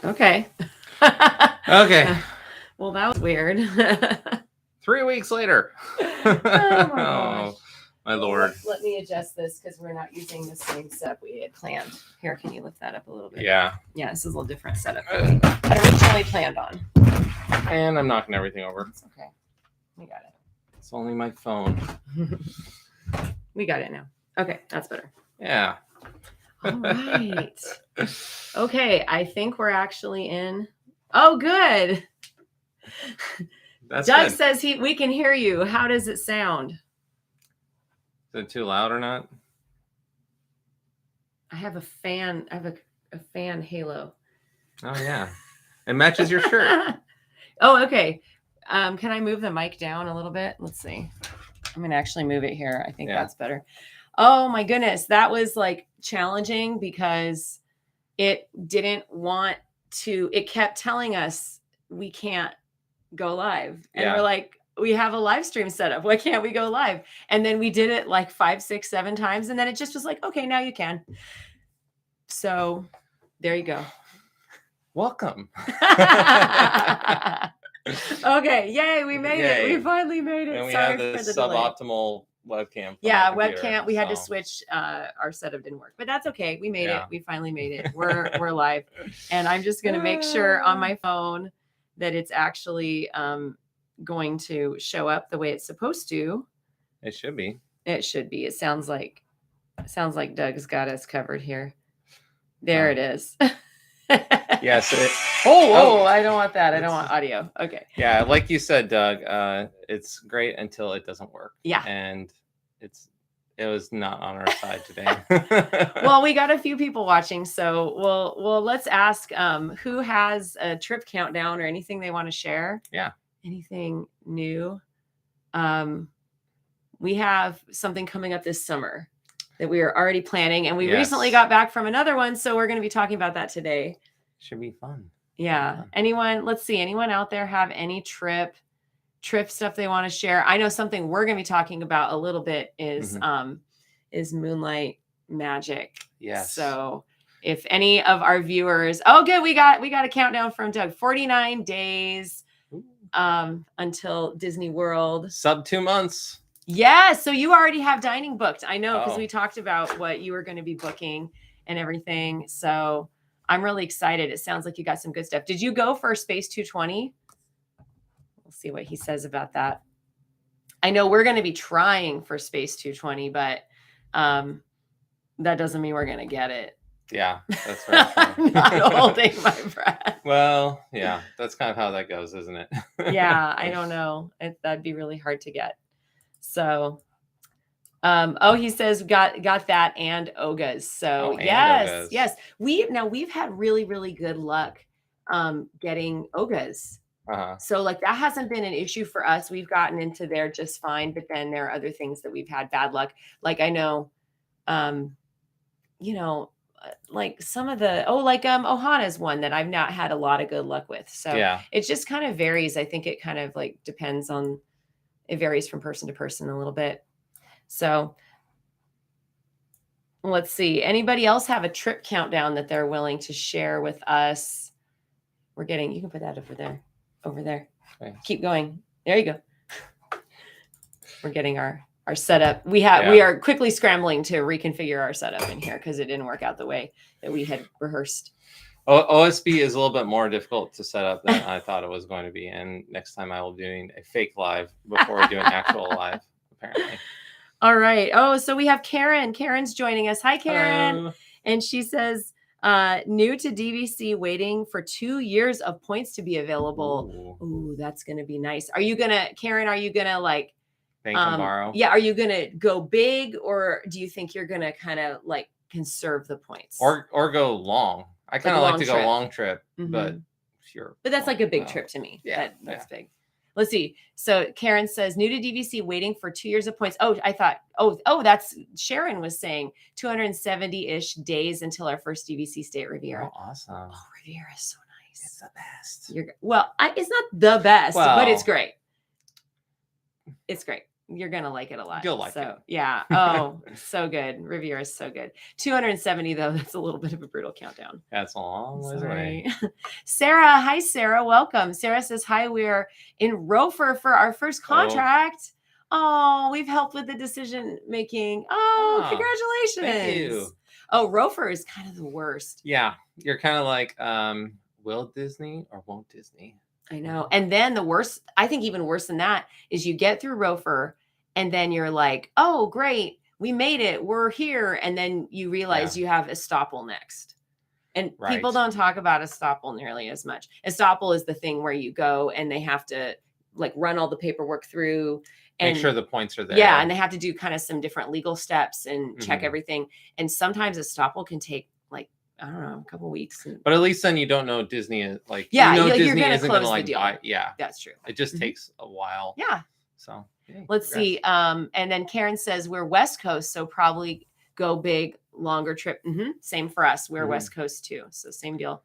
Okay. Okay. Well, that was weird. 3 weeks later. Oh my gosh. My Lord. Let me adjust this because we're not using the same setup we had planned. Here, can you lift that up a little bit? Yeah. Yeah, this is a little different setup than we had originally planned on. And I'm knocking everything over. It's okay. We got it. It's only my phone. We got it now. Okay, that's better. Yeah. All right. Okay, I think we're actually in. Oh, good. That's Doug good. says we can hear you. How does it sound? Is it too loud or not? I have a fan. I have a fan halo. Oh yeah, it matches your shirt. Oh, okay. Can I move the mic down a little bit? Let's see. I'm gonna actually move it here. I think that's better. Oh my goodness, that was like challenging because it didn't want to. It kept telling us we can't go live, and we're like, we have a live stream set up. Why can't we go live? And then we did it like 5, 6, 7 times, and then it just was like, okay, now you can. So there you go. Welcome. Okay, yay, we made it. We finally made it. And we Sorry have the for the suboptimal webcam. Yeah, webcam. We had to switch. Our setup didn't work, but that's okay. We made it. We finally made it. We're live, and I'm just gonna make sure on my phone that it's actually going to show up the way it's supposed to. It should be. It should be. It sounds like Doug's got us covered here. There it is. Yes. I don't want that. I don't want audio. Okay. Yeah, like you said, Doug, it's great until it doesn't work. Yeah. And it was not on our side today. Well, we got a few people watching, so we'll let's ask who has a trip countdown or anything they want to share. Yeah. Anything new? We have something coming up this summer that we are already planning, and we recently got back from another one, so we're going to be talking about that today. Should be fun. Yeah. Anyone? Let's see. Anyone out there have any trip stuff they want to share? I know something we're going to be talking about a little bit is Moonlight Magic. Yes. So if any of our viewers, good, we got a countdown from Doug. 49 days until Disney World. Sub 2 months. Yeah. So you already have dining booked. I know, because we talked about what you were going to be booking and everything. So I'm really excited. It sounds like you got some good stuff. Did you go for Space 220? We'll see what he says about that. I know we're going to be trying for Space 220, but that doesn't mean we're going to get it. Yeah, that's right. I'm not holding my breath. Well, yeah, that's kind of how that goes, isn't it? Yeah, I don't know. That'd be really hard to get. So, he says got that and Ogas. So yes. We've had really, really good luck getting Ogas. So like that hasn't been an issue for us. We've gotten into there just fine, but then there are other things that we've had bad luck. Like I know, like some of the Ohana's one that I've not had a lot of good luck with. So it just kind of varies. I think it kind of like depends on, it varies from person to person a little bit. So let's see. Anybody else have a trip countdown that they're willing to share with us? You can put that over there. Okay. Keep going. There you go. We're getting our setup. We are quickly scrambling to reconfigure our setup in here because it didn't work out the way that we had rehearsed. OSB is a little bit more difficult to set up than I thought it was going to be. And next time I will be doing a fake live before we do an actual live, apparently. All right. Oh, so we have Karen. Karen's joining us. Hi, Karen. Hello. And she says, new to DVC, waiting for 2 years of points to be available. Ooh, that's going to be nice. Karen, are you going to like bank and borrow? Yeah. Are you going to go big, or do you think you're going to kind of like conserve the points? Or go long. I kind of like to go long trip, but that's like a big trip to me. Yeah, that's big. Let's see. So Karen says, new to DVC, waiting for 2 years of points. That's Sharon was saying 270-ish days until our first DVC stay at Riviera. Oh, awesome. Oh, Riviera is so nice. It's the best. It's not the best, but it's great. It's great. you're going to like it a lot. You'll like it. Yeah. Oh, so good. Riviera is so good. 270 though. That's a little bit of a brutal countdown. That's a long ways away. Sarah. Hi, Sarah. Welcome. Sarah says, hi, we're in Rofer for our first contract. Oh, we've helped with the decision making. Oh, congratulations. Thank you. Oh, Rofer is kind of the worst. Yeah. You're kind of like, will Disney or won't Disney? I know. And then the worst, I think even worse than that, is you get through Rofer and then you're like, oh, great. We made it. We're here. And then you realize you have Estoppel next. And people don't talk about Estoppel nearly as much. Estoppel is the thing where you go and they have to like run all the paperwork through. And, make sure the points are there. Yeah. And they have to do kind of some different legal steps and check everything. And sometimes Estoppel can take like, I don't know, a couple of weeks. But at least then you don't know Disney is like, yeah, Disney gonna isn't going to like buy. Yeah, that's true. It just takes a while. Yeah. So let's see. And then Karen says we're West Coast, so probably go big, longer trip. Same for us. We're West Coast too. So same deal.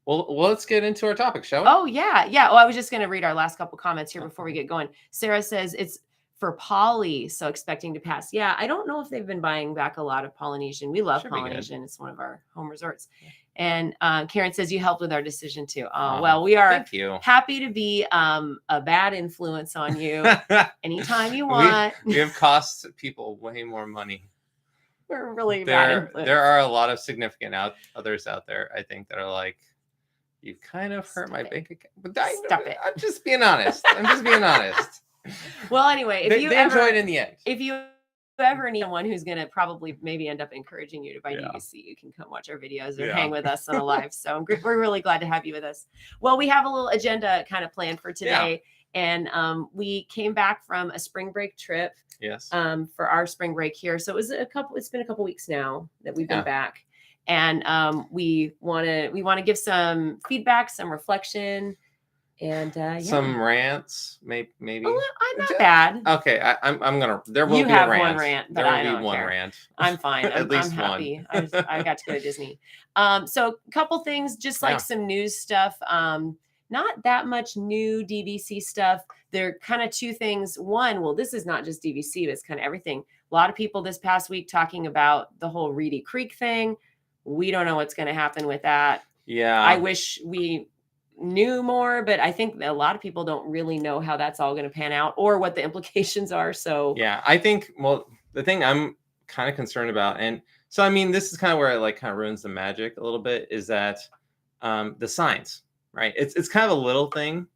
Well, let's get into our topic, shall we? Oh, yeah. Yeah. Oh, I was just going to read our last couple comments here before we get going. Sarah says it's for Polly, so expecting to pass. Yeah, I don't know if they've been buying back a lot of Polynesian. We love Polynesian. It's one of our home resorts. And Karen says you helped with our decision too. Well, we are happy to be a bad influence on you anytime you want. We have cost people way more money. We're really bad influence. There are a lot of significant others out there, I think, that are like, you kind of hurt my bank account. But I'm just being honest. Well, anyway, if they enjoy it in the end. If you ever need someone who's going to probably maybe end up encouraging you to buy DVC, you can come watch our videos or hang with us on a live. So we're really glad to have you with us. Well, we have a little agenda kind of planned for today. And we came back from a spring break trip. Yes. For our spring break here. So it's been a couple weeks now that we've been back. And we want to give some feedback, some reflection. And some rants, maybe. Oh, I'm not bad. Okay, there will be a rant. One rant, but I don't care. Rant. I'm fine. At least I'm happy. I got to go to Disney. So a couple things, just like some news stuff. Not that much new DVC stuff. There are kind of two things. One, well, this is not just DVC, but it's kind of everything. A lot of people this past week talking about the whole Reedy Creek thing. We don't know what's going to happen with that. Yeah. I wish we knew more, but I think a lot of people don't really know how that's all going to pan out or what the implications are. So yeah, I think, well, the thing I'm kind of concerned about, and so, I mean, this is kind of where it like kind of ruins the magic a little bit, is that the signs, right? It's kind of a little thing.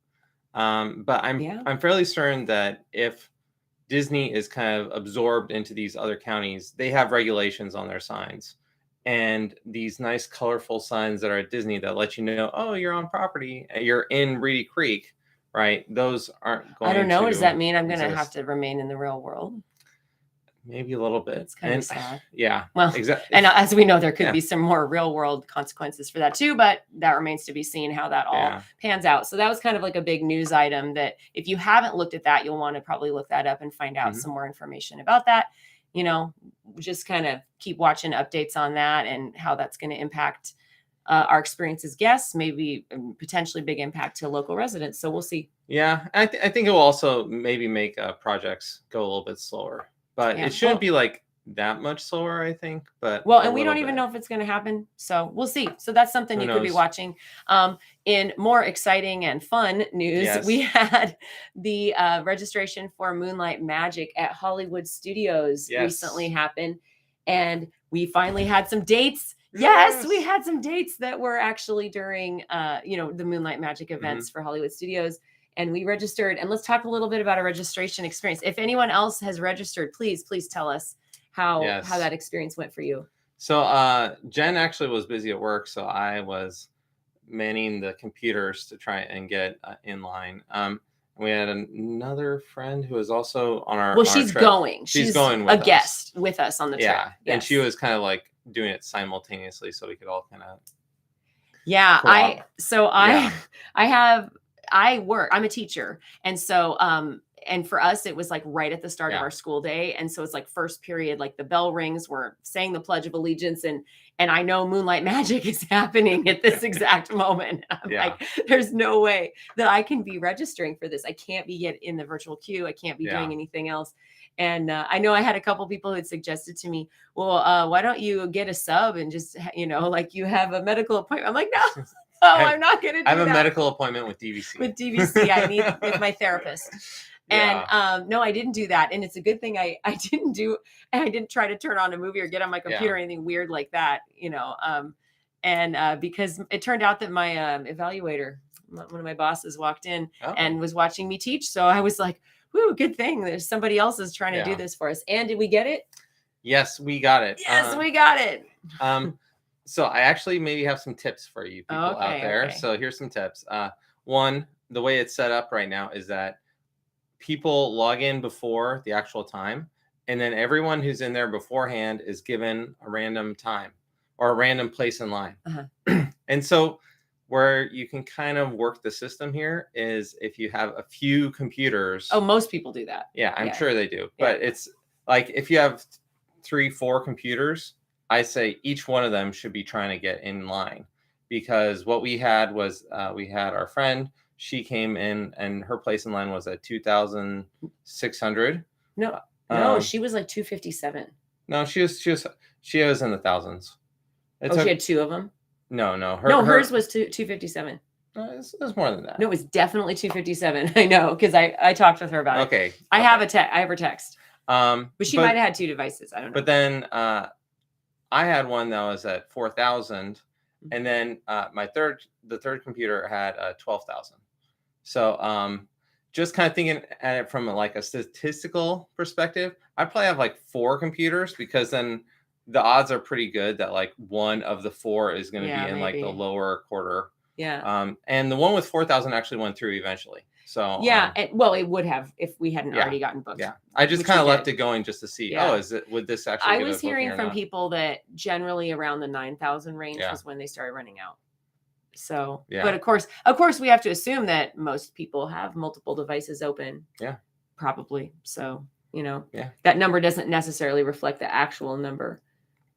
But I'm fairly certain that if Disney is kind of absorbed into these other counties, they have regulations on their signs. And these nice, colorful signs that are at Disney that let you know, oh, you're on property, you're in Reedy Creek, right? Those aren't going to. I don't know. Does that mean I'm going to have to remain in the real world? Maybe a little bit. It's kind of sad. Yeah. Well, exactly. And as we know, there could be some more real world consequences for that too, but that remains to be seen how that all pans out. So that was kind of like a big news item that if you haven't looked at that, you'll want to probably look that up and find out some more information about that. You know, just kind of keep watching updates on that and how that's going to impact our experience as guests, maybe potentially big impact to local residents. So we'll see. Yeah. I think it will also maybe make projects go a little bit slower, but it shouldn't be like that much slower, I think. But and we don't even know if it's going to happen. So we'll see. So that's something you could be watching. In more exciting and fun news, we had the registration for Moonlight Magic at Hollywood Studios recently happen. And we finally had some dates. Yes, we had some dates that were actually during, the Moonlight Magic events for Hollywood Studios. And we registered. And let's talk a little bit about our registration experience. If anyone else has registered, please tell us how that experience went for you. So Jen actually was busy at work, so I was manning the computers to try and get in line. We had another friend who was also on our. Well, she's going. She's going with a guest with us on the trip. Yeah, and she was kind of like doing it simultaneously, so we could all kind of. Yeah, I work. I'm a teacher, and so and for us, it was like right at the start of our school day. And so it's like first period, like the bell rings, we're saying the Pledge of Allegiance. And I know Moonlight Magic is happening at this exact moment. I'm like, there's no way that I can be registering for this. I can't be yet in the virtual queue. I can't be doing anything else. And I know I had a couple people who had suggested to me, well, why don't you get a sub and just, like you have a medical appointment. I'm like, no, I'm not going to do that. I have a medical appointment with DVC. With DVC, I need with my therapist. Yeah. And no, I didn't do that. And it's a good thing I didn't try to turn on a movie or get on my computer or anything weird like that, because it turned out that my evaluator, one of my bosses, walked in and was watching me teach. So I was like, whoo, good thing there's somebody else is trying to do this for us. And did we get it? Yes, we got it. Yes, we got it. So I actually maybe have some tips for you people out there. Okay. So here's some tips. One, the way it's set up right now is that people log in before the actual time, and then everyone who's in there beforehand is given a random time or a random place in line. And so where you can kind of work the system here is if you have a few computers. Oh, most people do that. Yeah, I'm sure they do. But it's like if you have 3-4 computers, I say each one of them should be trying to get in line, because what we had was we had our friend. She came in and her place in line was at 2,600. No, she was like 257. No, she was in the thousands. She had 2 of them. No, hers was 257. It was more than that. No, it was definitely 257. I know, because I talked with her about it. Okay. I have her text. But she might have had 2 devices. I don't know. But then I had one that was at 4,000, and then the third computer had 12,000. So just kind of thinking at it from like a statistical perspective, I'd probably have like 4 computers, because then the odds are pretty good that like one of the 4 is going to be in like the lower quarter. Yeah. And the one with 4,000 actually went through eventually. So it would have if we hadn't already gotten booked. Yeah, I just kind of left it going just to see. Yeah. Would this actually? I was hearing from people that generally around the 9,000 range was when they started running out. So, but of course, we have to assume that most people have multiple devices open. Yeah, probably. So that number doesn't necessarily reflect the actual number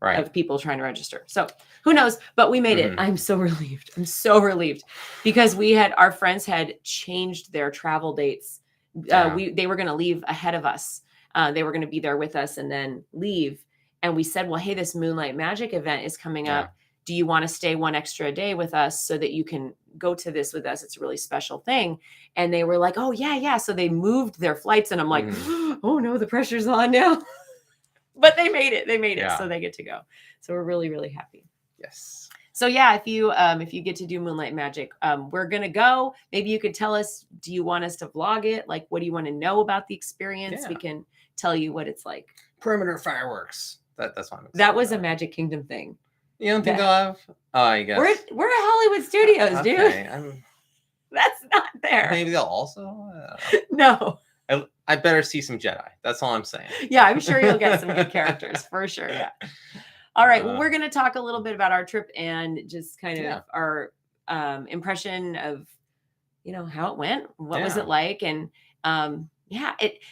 of people trying to register. So who knows? But we made it. I'm so relieved. Because our friends had changed their travel dates. They were going to leave ahead of us. They were going to be there with us and then leave. And we said, well, hey, this Moonlight Magic event is coming up. Do you want to stay 1 extra day with us so that you can go to this with us? It's a really special thing. And they were like, oh, yeah. So they moved their flights. And I'm like, oh, no, the pressure's on now. But they made it. So they get to go. So we're really, really happy. Yes. So yeah, if you get to do Moonlight Magic, we're going to go. Maybe you could tell us, do you want us to vlog it? Like, what do you want to know about the experience? Yeah. We can tell you what it's like. Perimeter fireworks. That's what I'm excited That was about. A Magic Kingdom thing. You don't think they'll have? Oh, I guess. We're at Hollywood Studios, dude. That's not there. Maybe they'll also. No. I better see some Jedi. That's all I'm saying. Yeah, I'm sure you'll get some good characters for sure. Yeah. All right. Well, we're going to talk a little bit about our trip and just kind of our impression of, how it went. What was it like? And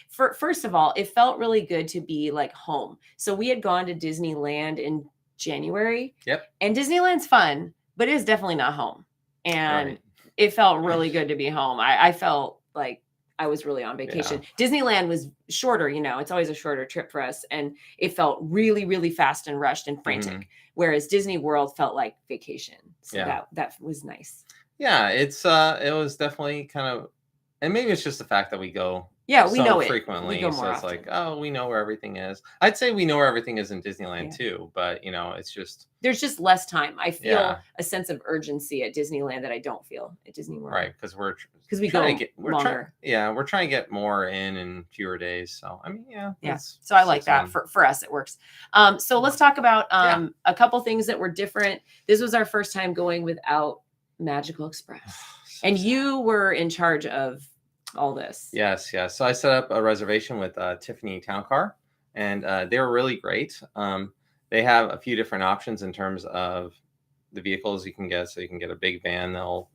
first of all, it felt really good to be like home. So we had gone to Disneyland in January. Yep. And Disneyland's fun, but it is definitely not home. And it felt really good to be home. I felt like I was really on vacation. Yeah. Disneyland was shorter, it's always a shorter trip for us. And it felt really, really fast and rushed and frantic. Whereas Disney World felt like vacation. So that was nice. Yeah, it was definitely kind of, and maybe it's just the fact that we go we know frequently. We go so more it's often. like, we know where everything is. I'd say we know where everything is in Disneyland too, but it's just there's just less time. I feel a sense of urgency at Disneyland that I don't feel at Disney World. Right, because we go longer. We're trying to get more in fewer days. So I mean, So I like that. For us, it works. So let's talk about a couple things that were different. This was our first time going without Magical Express, and you were in charge of all this. Yes. So I set up a reservation with Tiffany Town Car, and they were really great. They have a few different options in terms of the vehicles you can get. So you can get a big van that'll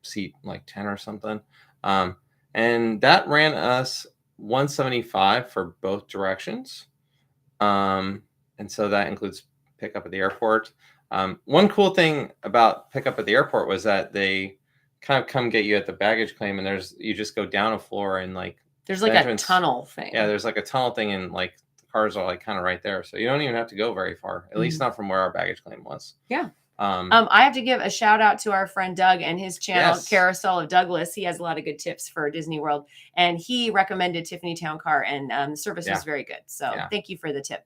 seat like 10 or something. And that ran us $175 for both directions. And so that includes pickup at the airport. One cool thing about pickup at the airport was that they kind of come get you at the baggage claim, and you just go down a floor and like There's like a tunnel thing. Yeah, there's like a tunnel thing, and like the cars are like kind of right there, so you don't even have to go very far. At least not from where our baggage claim was. Yeah. I have to give a shout out to our friend Doug and his channel, Carousel of Douglas. He has a lot of good tips for Disney World, and he recommended Tiffany Town Car, and the service was very good. So thank you for the tip.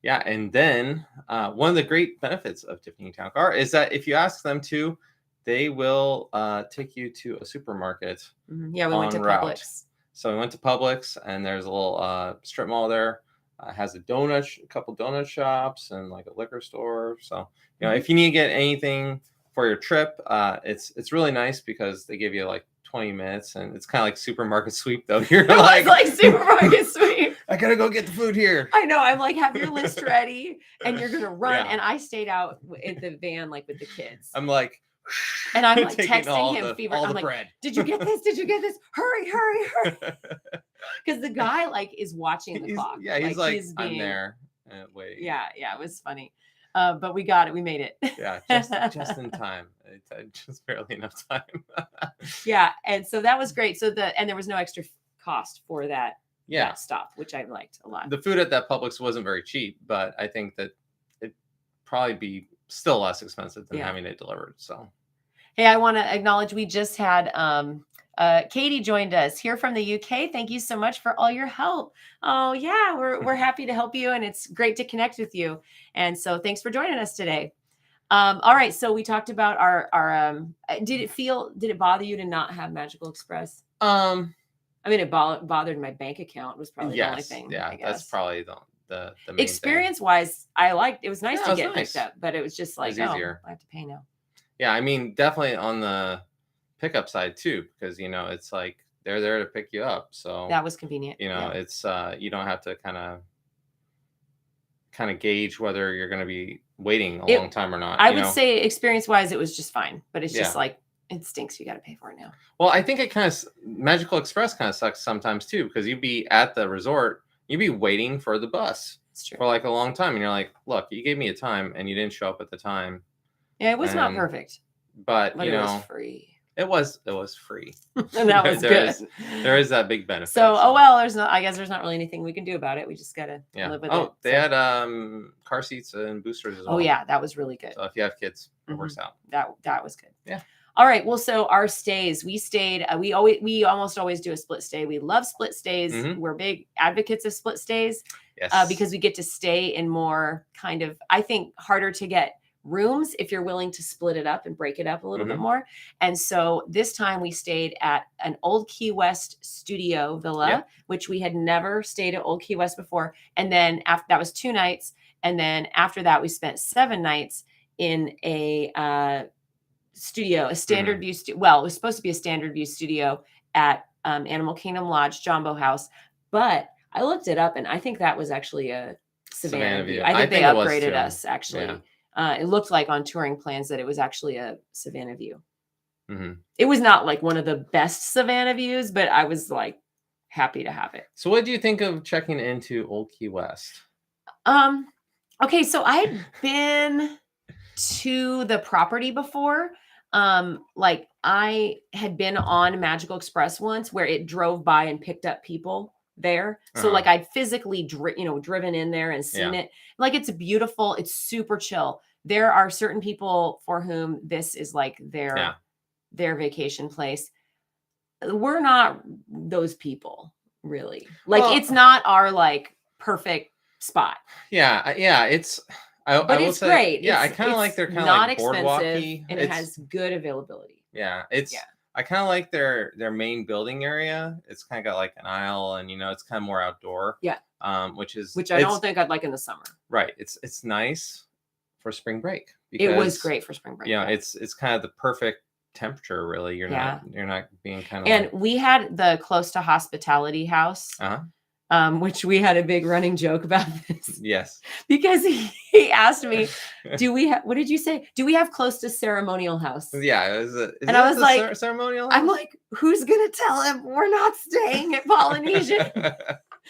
Yeah, and then one of the great benefits of Tiffany Town Car is that if you ask them to, they will take you to a supermarket. Yeah, we went to Publix. So we went to Publix, and there's a little strip mall there. Has a couple donut shops, and like a liquor store. So if you need to get anything for your trip, it's really nice because they give you like 20 minutes, and it's kind of like supermarket sweep though. You're like supermarket sweep. I gotta go get the food here. I know. I'm like, have your list ready, and you're gonna run. And I stayed out in the van like with the kids. I'm like. And I'm like texting him fever. I'm like, bread. Did you get this? Did you get this? Hurry. Because the guy like is watching the clock. Yeah, he's like I'm there. Wait. Yeah, it was funny. But we got it. We made it. Yeah, just in time. Just barely enough time. Yeah, and so that was great. So and there was no extra cost for that stop, which I liked a lot. The food at that Publix wasn't very cheap, but I think that it'd probably be still less expensive than having it delivered. So, hey, I want to acknowledge we just had Katie joined us here from the UK. Thank you so much for all your help. Oh yeah, we're happy to help you, and it's great to connect with you. And so thanks for joining us today. All right, so we talked about our did it bother you to not have Magical Express? I mean, it bothered my bank account was probably the only thing. Yeah, that's probably the main experience thing. Wise, I liked it. Was nice to get picked up, but it was just like, easier. I have to pay now. Yeah, I mean, definitely on the pickup side too, because it's like they're there to pick you up. So that was convenient. It's you don't have to kind of gauge whether you're going to be waiting a long time or not. I would say experience wise, it was just fine, but it's just like it stinks. You got to pay for it now. Well, I think it kind of Magical Express kind of sucks sometimes too, because you'd be at the resort. You'd be waiting for the bus for like a long time. And you're like, look, you gave me a time and you didn't show up at the time. Yeah, it was not perfect. But it was free. It was free. And that was good. There is that big benefit. So, I guess there's not really anything we can do about it. We just got to live with it. Oh, they had car seats and boosters as well. Oh, yeah, that was really good. So if you have kids, it works out. That was good. Yeah. All right. Well, so our stays, we stayed, we almost always do a split stay. We love split stays. We're big advocates of split stays because we get to stay in more kind of, I think, harder to get rooms if you're willing to split it up and break it up a little bit more. And so this time we stayed at an Old Key West studio villa, which we had never stayed at Old Key West before. And then after that was 2 nights. And then after that, we spent 7 nights in a studio, a standard view. Well, it was supposed to be a standard view studio at Animal Kingdom Lodge, Jumbo House. But I looked it up and I think that was actually a Savannah view. I think they upgraded us actually. Yeah. It looked like on touring plans that it was actually a Savannah view. It was not like one of the best Savannah views, but I was like happy to have it. So what do you think of checking into Old Key West? Okay, so I had been to the property before. Like I had been on Magical Express once where it drove by and picked up people there. So like I'd physically driven in there and seen it. Like it's beautiful. It's super chill. There are certain people for whom this is like their vacation place. We're not those people really. Like it's not our like perfect spot. Yeah. It's it's great. Yeah, I kind of like their kind of not like expensive and it has good availability. Yeah, I kind of like their main building area. It's kind of got like an aisle, and it's kind of more outdoor. Yeah. Which I don't think I'd like in the summer. Right. It's nice for spring break. Because, it was great for spring break. It's kind of the perfect temperature. Really, you're not being kind of. And we had the close to hospitality house. Which we had a big running joke about this. Yes. Because he asked me, what did you say? Do we have close to ceremonial house? Yeah. And I was like, ceremonial house? I'm like, who's going to tell him we're not staying at Polynesian?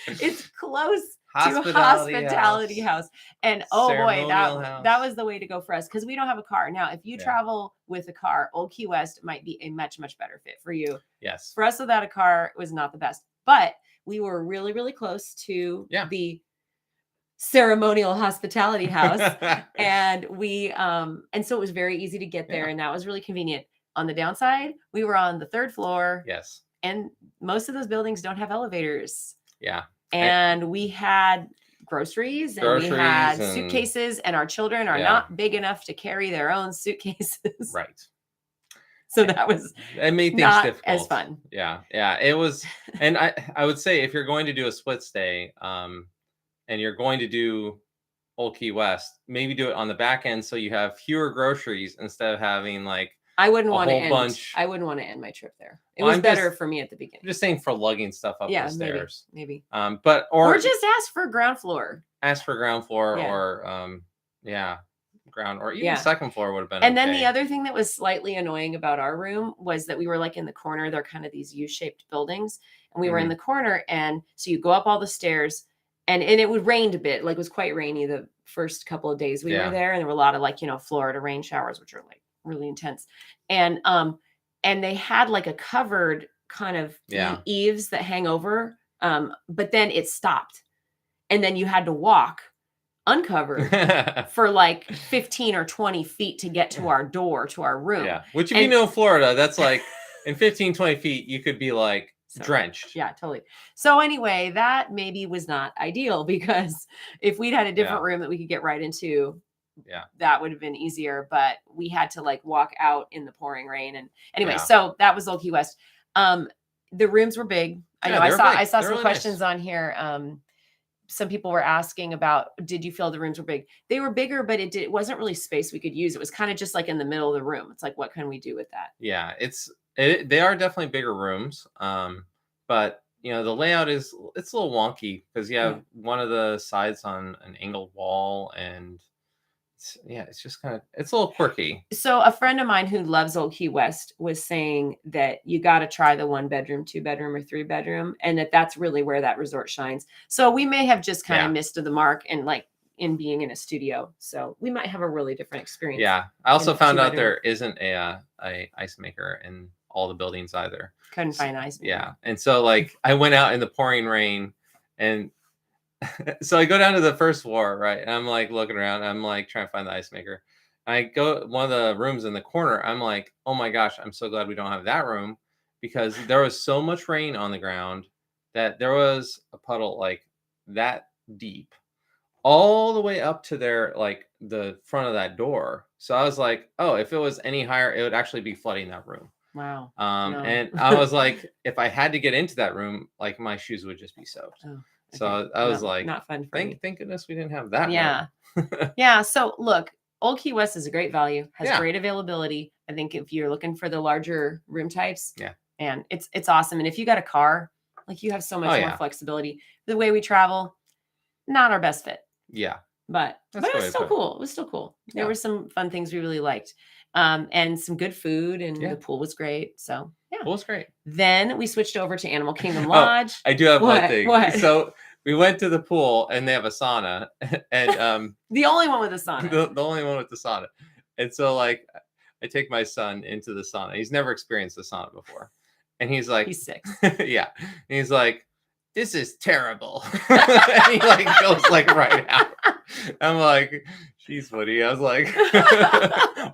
It's close to hospitality house. And oh boy, that was the way to go for us because we don't have a car. Now, if you travel with a car, Old Key West might be a much, much better fit for you. Yes. For us without a car, it was not the best. but we were really, really close to Yeah. the ceremonial hospitality house. And and so it was very easy to get there, Yeah. and that was really convenient. On the downside, we were on the 3rd floor. Yes. And most of those buildings don't have elevators. Yeah. And we had groceries and we had suitcases, and our children are not big enough to carry their own suitcases. Right. So that made things not difficult. as fun. Yeah. Yeah. It was. And I would say if you're going to do a split stay, and you're going to do Old Key West, maybe do it on the back end so you have fewer groceries instead of having like I wouldn't want to end my trip there. It was better for me at the beginning. I'm just saying for lugging stuff up the stairs. Maybe. Or just ask for ground floor. Ask for ground floor or ground or even second floor would have been. And then the other thing that was slightly annoying about our room was that we were like in the corner. They're kind of these U-shaped buildings, and we were in the corner. And so you go up all the stairs, and it would rain a bit. Like it was quite rainy the first couple of days we were there, and there were a lot of like Florida rain showers, which are like really intense. And they had like a covered kind of eaves that hang over, but then it stopped, and then you had to walk uncovered for like 15 or 20 feet to get to our door, to our room. Yeah. Which if Florida, that's like in 15, 20 feet, you could be like drenched. Yeah, totally. So anyway, that maybe was not ideal, because if we'd had a different room that we could get right into, that would have been easier. But we had to like walk out in the pouring rain. And anyway, so that was Old Key West. The rooms were big. I know I saw some really questions on here. Some people were asking about, did you feel the rooms were big? They were bigger, but it wasn't really space we could use. It was kind of just like in the middle of the room. It's like, what can we do with that? Yeah, they are definitely bigger rooms. But the layout it's a little wonky because you have one of the sides on an angled wall, and it's just kind of, it's a little quirky. So a friend of mine who loves Old Key West was saying that you got to try the 1-bedroom, 2-bedroom, or 3-bedroom, and that's really where that resort shines. So we may have just kind of missed the mark and like in being in a studio. So we might have a really different experience. Yeah. I also found out there isn't a ice maker in all the buildings either. Couldn't find ice maker. Yeah. And so like I went out in the pouring rain, and so I go down to the first floor, right? And I'm like looking around. I'm like trying to find the ice maker. I go one of the rooms in the corner. I'm like, oh my gosh, I'm so glad we don't have that room, because there was so much rain on the ground that there was a puddle like that deep all the way up to their like the front of that door. So I was like, oh, if it was any higher, it would actually be flooding that room. Wow. And I was like, if I had to get into that room, like my shoes would just be soaked. Oh. So I was like, not fun for me. Thank goodness we didn't have that. Yeah. Yeah. So look, Old Key West is a great value, has great availability. I think if you're looking for the larger room types, and it's awesome. And if you got a car, like you have so much more flexibility. The way we travel, not our best fit. Yeah. But it was still cool. It was still cool. There were some fun things we really liked. And some good food, and the pool was great. So pool was great. Then we switched over to Animal Kingdom Lodge. I do have one thing. So we went to the pool, and they have a sauna, and the only one with a sauna. The only one with the sauna. And so like I take my son into the sauna. He's never experienced the sauna before. And he's like, he's 6. Yeah. And he's like, this is terrible. And he like goes like right out. I'm like, geez, Woody. I was like,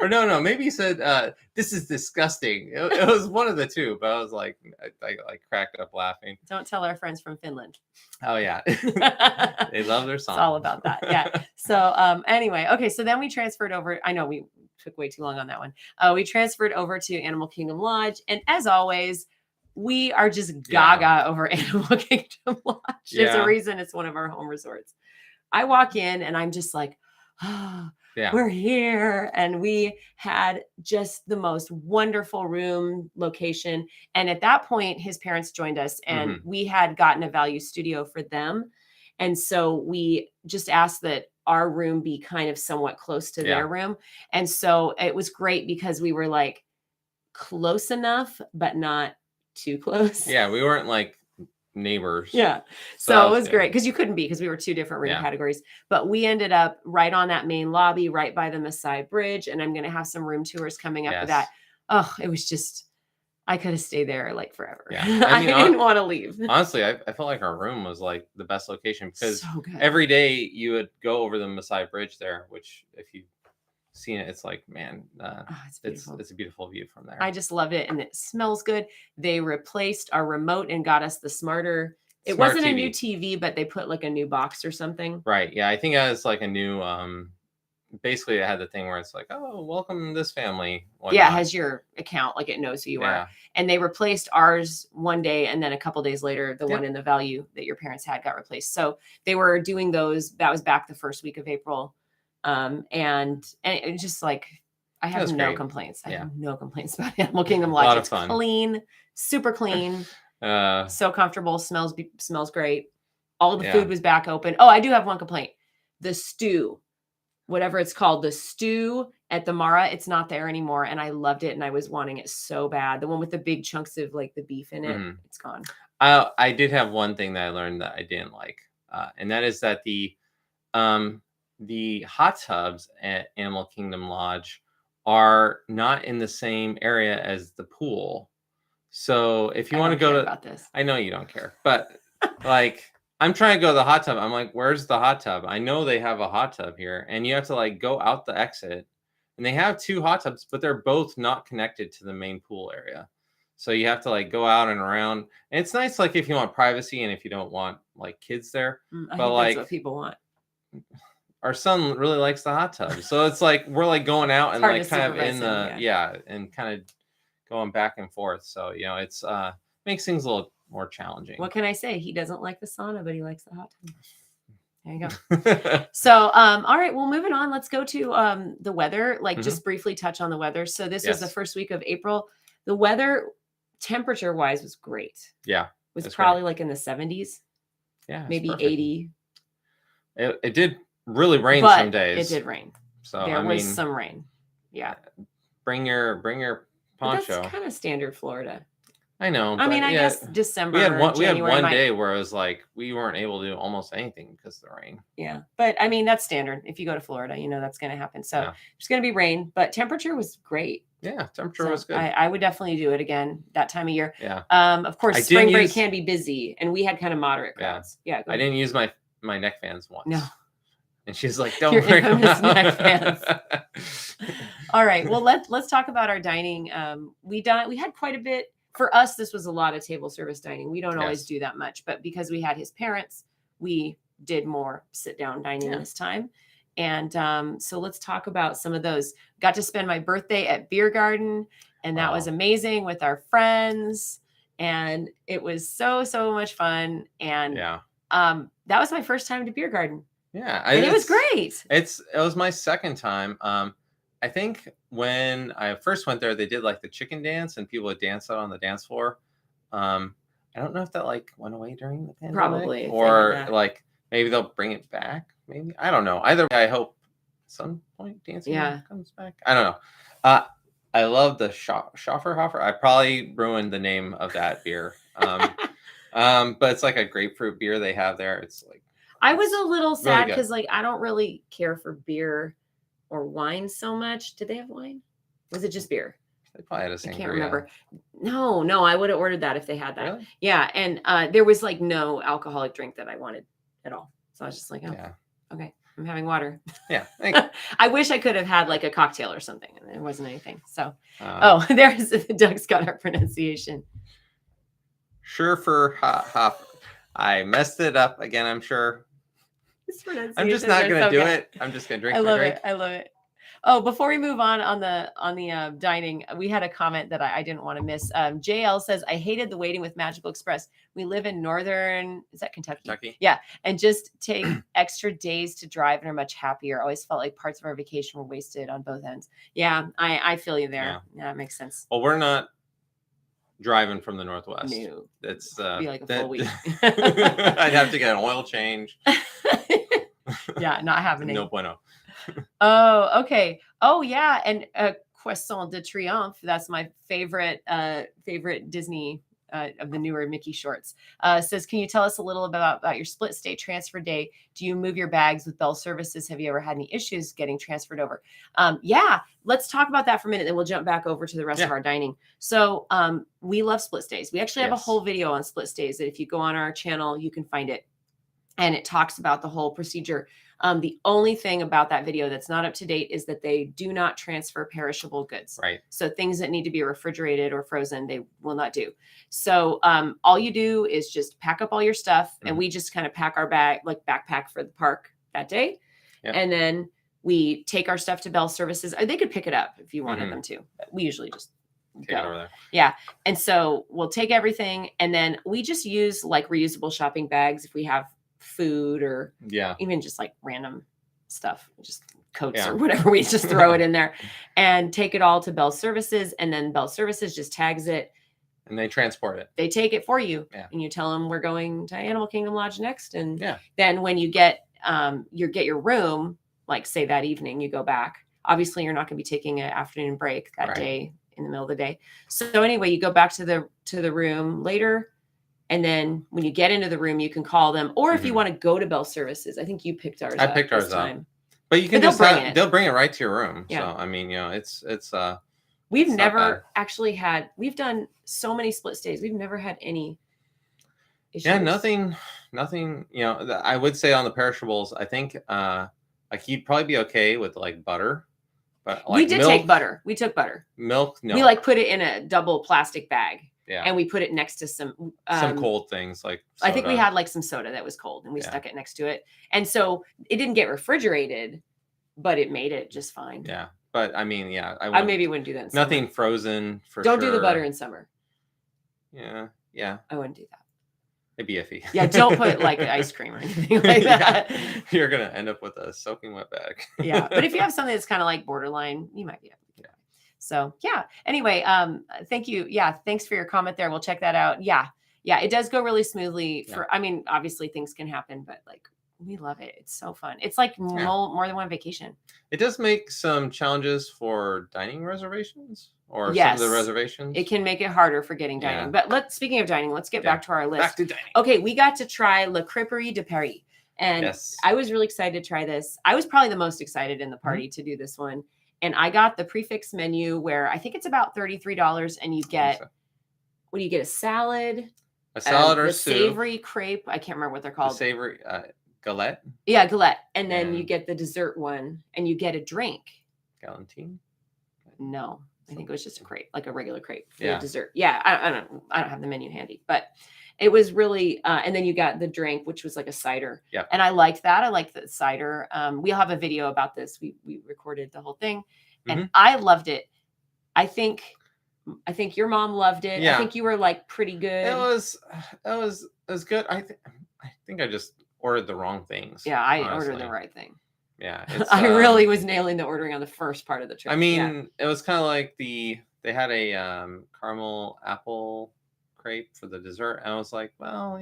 or no, maybe he said, this is disgusting. It was one of the two, but I was like, I like cracked up laughing. Don't tell our friends from Finland. Oh yeah. They love their song. It's all about that. Yeah. So anyway, okay. So then we transferred over. I know we took way too long on that one. We transferred over to Animal Kingdom Lodge. And as always, we are just gaga over Animal Kingdom Lodge. There's a reason it's one of our home resorts. I walk in and I'm just like, oh, we're here. And we had just the most wonderful room location. And at that point, his parents joined us, and we had gotten a value studio for them. And so we just asked that our room be kind of somewhat close to their room. And so it was great because we were like close enough, but not too close. Yeah, we weren't like neighbors. Yeah. So it was great because you couldn't be, because we were 2 different room categories. But we ended up right on that main lobby, right by the Maasai Bridge. And I'm going to have some room tours coming up with that. Oh, it was just, I could have stayed there like forever. Yeah. I didn't want to leave. Honestly, I felt like our room was like the best location because So good. every day you would go over the Masai Bridge there, which if you've seen it, it's like, man, it's a beautiful view from there. I just loved it. And it smells good. They replaced our remote and got us the it wasn't TV. A new TV, but they put like a new box or something. Right. Yeah. I think it has like a new, basically it had the thing where it's like, oh, welcome this family. It has your account, like it knows who you are. And they replaced ours one day, and then a couple days later the one in the value that your parents had got replaced. So they were doing those. That was back the first week of April. And it just like I have no complaints. I have no complaints about Animal Kingdom Lodge. It's clean, super clean. So comfortable, smells great. All the food was back open. Oh, I do have one complaint. The stew, whatever it's called, the stew at the Mara, it's not there anymore. And I loved it. And I was wanting it so bad. The one with the big chunks of like the beef in it, it's gone. I did have one thing that I learned that I didn't like. And that is that the hot tubs at Animal Kingdom Lodge are not in the same area as the pool. So if you want to go to about this. I know you don't care, but like I'm trying to go to the hot tub. I'm like, where's the hot tub? I know they have a hot tub here, and you have to like go out the exit, and they have 2 hot tubs, but they're both not connected to the main pool area. So you have to like go out and around. And it's nice, like if you want privacy and if you don't want like kids there. I think that's what people want. Our son really likes the hot tub, so it's like we're like going out and like kind of in the and kind of going back and forth. So it's makes things a little more challenging. What can I say? He doesn't like the sauna, but he likes the hot tub. There you go. So all right, well, moving on, let's go to the weather. Like just briefly touch on the weather. So this was the first week of April. The weather temperature wise was great. It was probably like in the 70s. Maybe 80. It did really rain some days. It did rain. So there was some rain. Bring your poncho. But that's kind of standard Florida. I know. I mean, I guess December. We had one day where it was like we weren't able to do almost anything because of the rain. Yeah, but I mean that's standard. If you go to Florida, that's going to happen. So there's going to be rain, but temperature was great. Yeah, temperature was good. I would definitely do it again that time of year. Yeah. Of course, spring break can be busy, and we had kind of moderate crowds. Yeah. I didn't use my neck fans once. No. And she's like, "Don't bring neck fans." All right. Well, let's talk about our dining. We had quite a bit. For us, this was a lot of table service dining. We don't always do that much, but because we had his parents, we did more sit down dining this time. And so let's talk about some of those. Got to spend my birthday at Beer Garden, and that was amazing with our friends. And it was so much fun. And that was my first time to Beer Garden. Yeah, and it was great. It was my second time. I think when I first went there, they did like the chicken dance, and people would dance out on the dance floor. I don't know if that like went away during the pandemic, probably, or like maybe they'll bring it back. Maybe, I don't know. Either way, I hope at some point dancing comes back. I don't know. I love the Schafferhofer. I probably ruined the name of that beer. But it's like a grapefruit beer they have there. It's like I was a little sad because like I don't really care for beer or wine so much. Did they have wine? Was it just beer? They probably had a sangria. I can't remember. No, I would have ordered that if they had that. Really? Yeah, and there was like no alcoholic drink that I wanted at all. So I was just like, okay, I'm having water. Yeah. I wish I could have had like a cocktail or something, and there wasn't anything. So, there's Doug's got our pronunciation. Sure for hop. I messed it up again, I'm sure. I'm just not going to do it. I'm just going to drink. I love it. Oh, before we move on the dining, we had a comment that I didn't want to miss. JL says, I hated the waiting with Magical Express. We live in northern, is that Kentucky? Yeah. And just take extra days to drive and are much happier. Always felt like parts of our vacation were wasted on both ends. Yeah, I feel you there. Yeah, that makes sense. Well, we're not driving from the Northwest. No. It's be like a full week. I'd have to get an oil change. Yeah, not happening. No bueno. Oh, okay. Oh, yeah. And Croissant de Triomphe. That's my favorite Disney of the newer Mickey shorts. Says, can you tell us a little about your split state transfer day? Do you move your bags with Bell Services? Have you ever had any issues getting transferred over? Yeah, let's talk about that for a minute. Then we'll jump back over to the rest of our dining. So we love split stays. We actually have a whole video on split stays that if you go on our channel, you can find it. And it talks about the whole procedure. The only thing about that video that's not up to date is that they do not transfer perishable goods. Right. So things that need to be refrigerated or frozen, they will not do. So all you do is just pack up all your stuff. And we just kind of pack our backpack for the park that day. Yep. And then we take our stuff to Bell Services. Or they could pick it up if you wanted them to. But we usually just take it over there. Yeah. And so we'll take everything. And then we just use like reusable shopping bags if we have food or even just like random stuff, just coats or whatever. We just throw it in there and take it all to Bell Services. And then Bell Services just tags it. And they transport it. They take it for you. Yeah. And you tell them we're going to Animal Kingdom Lodge next. And then when you get your room, like say that evening, you go back. Obviously, you're not going to be taking an afternoon break that day in the middle of the day. So anyway, you go back to the room later. And then when you get into the room, you can call them. Or if you want to go to Bell Services, I think you picked ours up. I picked ours up. But you can they'll bring it right to your room. Yeah. So, I mean, it's we've never actually had, we've done so many split stays. We've never had any issues. Yeah, nothing, I would say on the perishables, I think like you'd probably be okay with like butter. But like we did take butter. We took butter. Milk, no. We like put it in a double plastic bag. Yeah. And we put it next to some cold things like soda. I think we had like some soda that was cold and we stuck it next to it. And so it didn't get refrigerated, but it made it just fine. Yeah. But I mean, I maybe wouldn't do that in nothing summer. Frozen for Don't sure. do the butter in summer. Yeah. Yeah. I wouldn't do that. It'd be iffy. Yeah, don't put like ice cream or anything like that. You're gonna end up with a soaking wet bag. Yeah. But if you have something that's kind of like borderline, you might be able to do that. So anyway, thank you. Yeah. Thanks for your comment there. We'll check that out. Yeah. It does go really smoothly I mean, obviously things can happen, but like we love it. It's so fun. It's like more than one vacation. It does make some challenges for dining reservations or some of the reservations. It can make it harder for getting dining, but speaking of dining, let's get back to our list. Back to dining. Okay. We got to try Le Crêperie de Paris and I was really excited to try this. I was probably the most excited in the party to do this one. And I got the prefix menu where I think it's about $33 and you get, what do you get? A salad or soup. Savory crepe. I can't remember what they're called. The savory galette. Yeah, galette. And then you get the dessert one and you get a drink. Galantine? No, I think it was just a crepe, like a regular crepe for the dessert. Yeah, I don't have the menu handy, but it was really, and then you got the drink, which was like a cider. Yeah. And I liked that. I liked the cider. We'll have a video about this. We recorded the whole thing and I loved it. I think your mom loved it. Yeah. I think you were like pretty good. It was good. I think I just ordered the wrong things. Yeah. I ordered the right thing. Yeah. I really was nailing the ordering on the first part of the trip. I mean, it was kind of like they had a caramel apple crepe for the dessert. And I was like, well,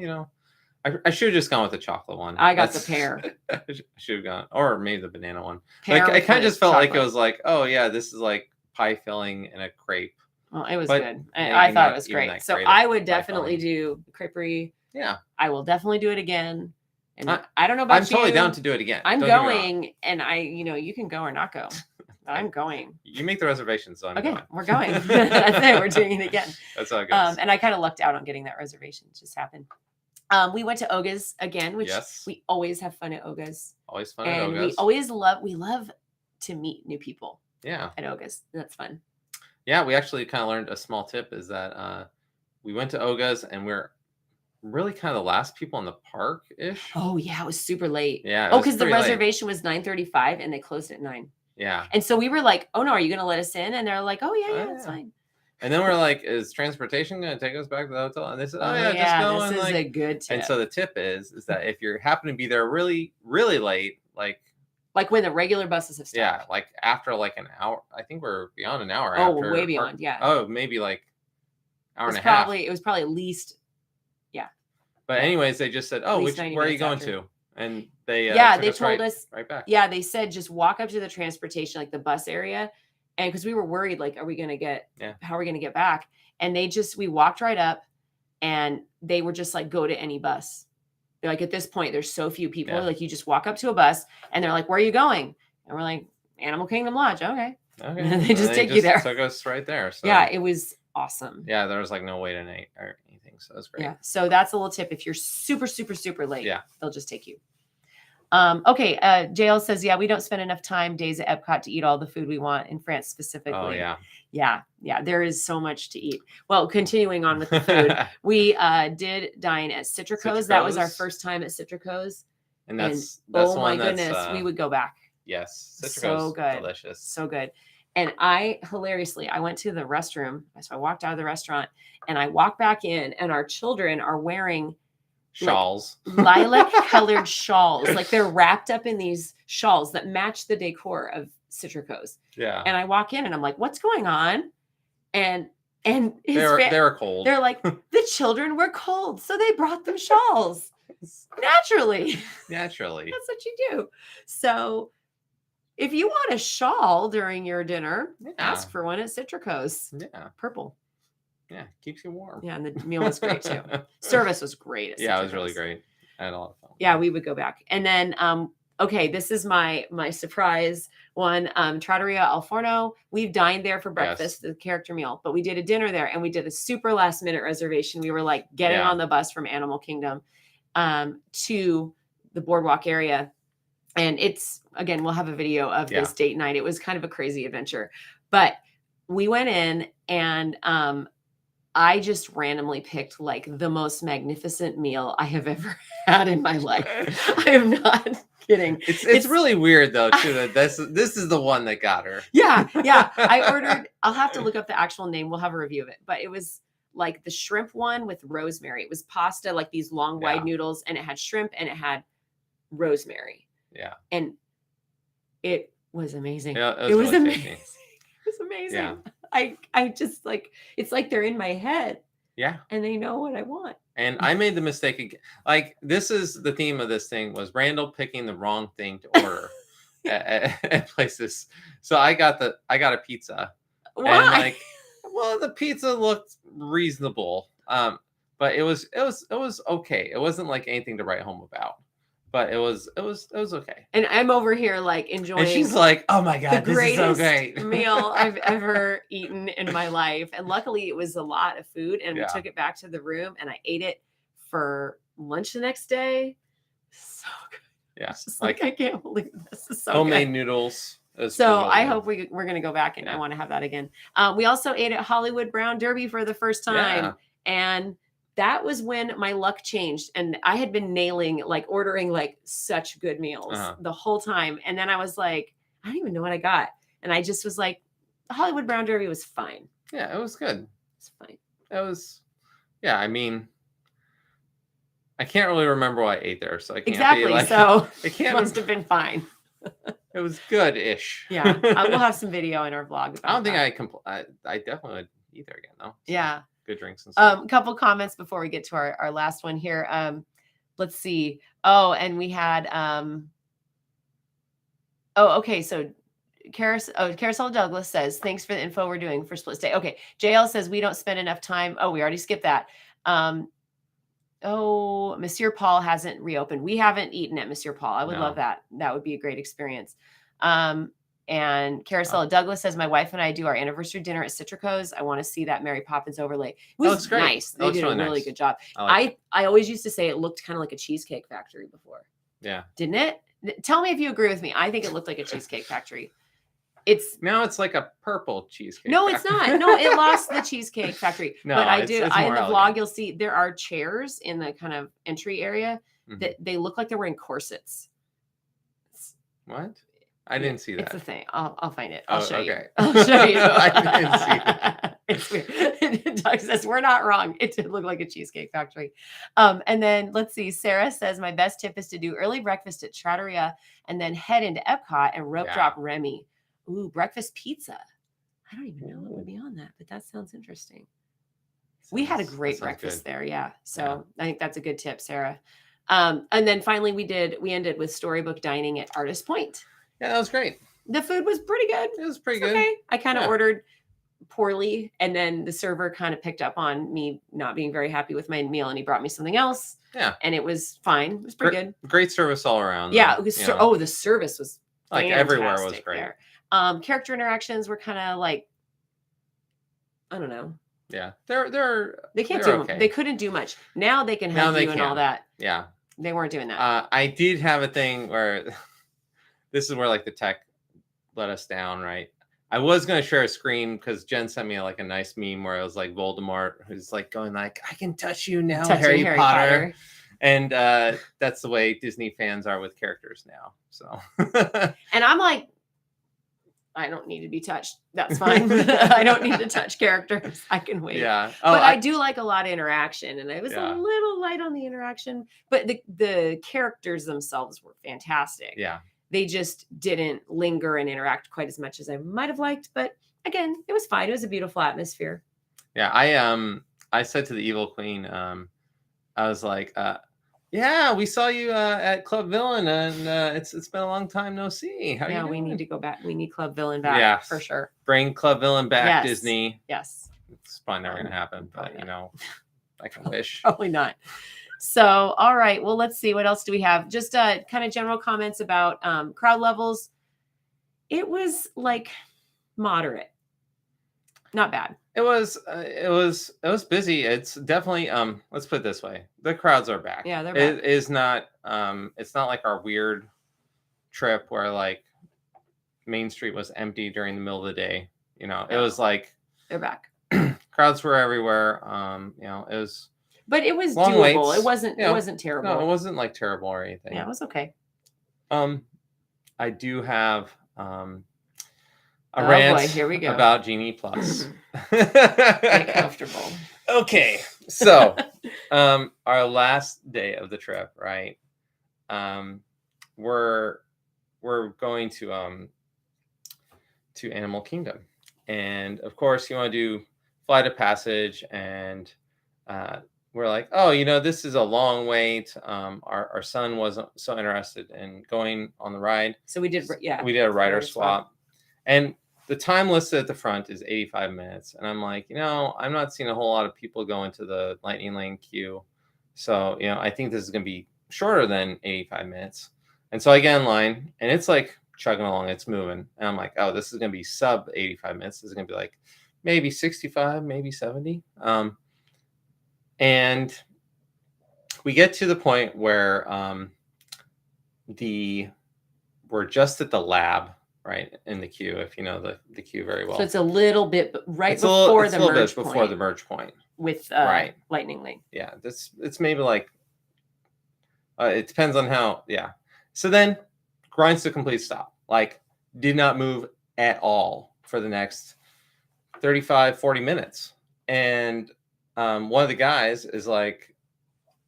I should have just gone with the chocolate one. I got the pear. I should have gone, or maybe the banana one. Like, I kind of just felt like it was like, oh yeah, this is like pie filling and a crepe. Well, it was good. I thought it was great. So I would definitely do Crêperie. Yeah. I will definitely do it again. And I don't know about you. I'm totally down to do it again. I'm going and you can go or not go. I'm going. You make the reservations, so I'm going. We're going. That's it. We're doing it again. That's how it goes. And I kind of lucked out on getting that reservation. It just happened. We went to Oga's again, which we always have fun at Oga's. Always fun at Oga's. We love to meet new people. Yeah. At Oga's. That's fun. Yeah, we actually kind of learned a small tip is that we went to Oga's and we're really kind of the last people in the park-ish. Oh, yeah. It was super late. Yeah. Because the reservation was 9:35 and they closed at 9. Yeah. And so we were like, oh, no, are you going to let us in? And they're like, oh, yeah, it's fine. And then we're like, is transportation going to take us back to the hotel? And they said, just go. This is a good tip. And so the tip is that if you happen to be there really, really late, like when the regular buses have stopped. Yeah, like after like an hour. I think we're beyond an hour. Oh, way beyond, yeah. Oh, maybe like hour and a half. It was probably at least, yeah. But anyways, they just said, oh, where are you going to? And they they told us right back. Yeah, they said just walk up to the transportation, like the bus area. And because we were worried, like, how are we going to get back? And we walked right up and they were just like, go to any bus. They're like, at this point, there's so few people. Yeah. Like, you just walk up to a bus and they're like, where are you going? And we're like, Animal Kingdom Lodge. Okay. And they just take you there. Took us right there. So, yeah, it was awesome. Yeah, there was like no wait or anything. So that's great. Yeah. So that's a little tip. If you're super, super, super late, yeah, they'll just take you. Okay. JL says, yeah, we don't spend enough days at Epcot to eat all the food we want in France specifically. Oh, yeah. Yeah. Yeah. There is so much to eat. Well, continuing on with the food, we did dine at Citrico's. That was our first time at Citrico's. And that's oh my goodness, we would go back. Yes. Citrico's so good. Delicious. So good. And I went to the restroom. So I walked out of the restaurant and I walked back in, and our children are wearing shawls, like, lilac colored shawls. Like, they're wrapped up in these shawls that match the decor of Citrico's. Yeah. And I walk in and I'm like, what's going on? And they were cold. They're like, the children were cold, so they brought them shawls. Naturally. That's what you do. So if you want a shawl during your dinner, ask for one at Citrico's. Yeah. Purple. Yeah. Keeps you warm. Yeah. And the meal was great too. Service was great at Citrico's. It was really great. I had a lot of fun. Yeah, we would go back. And then okay, this is my surprise one. Trattoria Al Forno. We've dined there for breakfast, the character meal, but we did a dinner there, and we did a super last minute reservation. We were like getting on the bus from Animal Kingdom to the boardwalk area. And it's, again, we'll have a video of this date night. It was kind of a crazy adventure, but we went in, and I just randomly picked like the most magnificent meal I have ever had in my life. I am not kidding. It's really weird though, too, that this is the one that got her. Yeah. I ordered, I'll have to look up the actual name. We'll have a review of it, but it was like the shrimp one with rosemary. It was pasta, like these long, wide noodles, and it had shrimp and it had rosemary. Yeah. And it was amazing. Yeah, it was really amazing. tasty. It was amazing. Yeah. I just like, it's like they're in my head. Yeah. And they know what I want. And I made the mistake again. Like, this is the theme of this thing, was Randall picking the wrong thing to order at places. So I got a pizza. Why? And like, well, the pizza looked reasonable. But it was okay. It wasn't like anything to write home about. But it was okay. And I'm over here like enjoying. And she's like, "Oh my god, the this is so greatest great meal I've ever eaten in my life." And luckily, it was a lot of food, and we took it back to the room, and I ate it for lunch the next day. So good. Yeah, just like I can't believe this is so homemade good. Noodles. So I hope we're going to go back, and I want to have that again. We also ate at Hollywood Brown Derby for the first time, and that was when my luck changed, and I had been ordering like such good meals the whole time. And then I was like, I don't even know what I got. And I just was like, the Hollywood Brown Derby was fine. Yeah, it was good. It's fine. It was, yeah, I mean, I can't really remember what I ate there. So I can't exactly. Like, so it must have been fine. It was good-ish. Yeah. We'll have some video in our vlog. I don't think I definitely would eat there again though. So. Yeah. Good drinks and stuff. A couple comments before we get to our last one here. Let's see. Oh, and we had okay. So Carousel Douglas says, thanks for the info we're doing for Split Stay. Okay. JL says we don't spend enough time. Oh, we already skipped that. Monsieur Paul hasn't reopened. We haven't eaten at Monsieur Paul. I would love that. That would be a great experience. And Carousel Douglas says, my wife and I do our anniversary dinner at Citrico's. I want to see that Mary Poppins overlay. It was great. Nice. They did a really good job. I always used to say it looked kind of like a Cheesecake Factory before. Yeah. Didn't it? Tell me if you agree with me. I think it looked like a Cheesecake Factory. Now it's like a purple cheesecake. No, it's not. No, it lost the Cheesecake Factory. No, but it's in the elegant. vlog, you'll see there are chairs in the kind of entry area that they look like they're wearing corsets. What? I didn't see that. It's a thing. I'll find it. I'll show you. I'll show you. I didn't see that. It's weird. Doug says, we're not wrong. It did look like a Cheesecake Factory. And then let's see. Sarah says, my best tip is to do early breakfast at Trattoria and then head into Epcot and rope drop Remy. Ooh, breakfast pizza. I don't even know what would be on that, but that sounds interesting. We had a great breakfast there. Yeah. So I think that's a good tip, Sarah. And then finally we ended with storybook dining at Artist Point. Yeah, that was great. The food was pretty good. It was pretty good. Okay. I kind of ordered poorly, and then the server kind of picked up on me not being very happy with my meal, and he brought me something else. Yeah, and it was fine. It was pretty good. Great service all around. Yeah, the service was like everywhere was great. There. Character interactions were kind of like, I don't know. Yeah, they can't do okay. They couldn't do much. Now they can hug you and all that. Yeah, they weren't doing that. I did have a thing where this is where like the tech let us down, right? I was going to share a screen because Jen sent me like a nice meme where it was like Voldemort who's like going like, I can touch you now, Harry Potter. And that's the way Disney fans are with characters now. So, and I'm like, I don't need to be touched. That's fine. I don't need to touch characters. I can wait. Yeah. But I do like a lot of interaction, and I was a little light on the interaction, but the characters themselves were fantastic. Yeah. They just didn't linger and interact quite as much as I might have liked. But again, it was fine. It was a beautiful atmosphere. Yeah. I said to the Evil Queen, I was like, yeah, we saw you at Club Villain, and it's been a long time no see. How are you doing? We need to go back. We need Club Villain back for sure. Bring Club Villain back, Disney. Yes. It's probably never going to happen, but I can wish. Probably not. So, all right. Well, let's see. What else do we have? Just kind of general comments about crowd levels. It was like moderate, not bad. It was busy. It's definitely let's put it this way. The crowds are back. Yeah, they're back. It is not it's not like our weird trip where like Main Street was empty during the middle of the day. It was like they're back. Crowds were everywhere. It was But it was doable. Waits. It wasn't terrible. No, it wasn't like terrible or anything. Yeah, it was okay. I do have a rant here we go. about Genie Plus. Get comfortable. Okay, so our last day of the trip, right? We're going to Animal Kingdom, and of course, you want to do Flight of Passage, and we're like, oh, this is a long wait. Our son wasn't so interested in going on the ride, so we did a rider swap, and the time listed at the front is 85 minutes. And I'm like, I'm not seeing a whole lot of people go into the Lightning Lane queue. So, I think this is going to be shorter than 85 minutes. And so I get in line, and it's like chugging along. It's moving. And I'm like, oh, this is going to be sub 85 minutes. This is going to be like maybe 65, maybe 70. And we get to the point where we're just at the lab, right, in the queue, if you know the queue very well. So it's a little bit before the merge point with Lightning Lane. Yeah, it's maybe like it depends on how. Yeah. So then grinds to complete stop. Like did not move at all for the next 35-40 minutes. And one of the guys is like,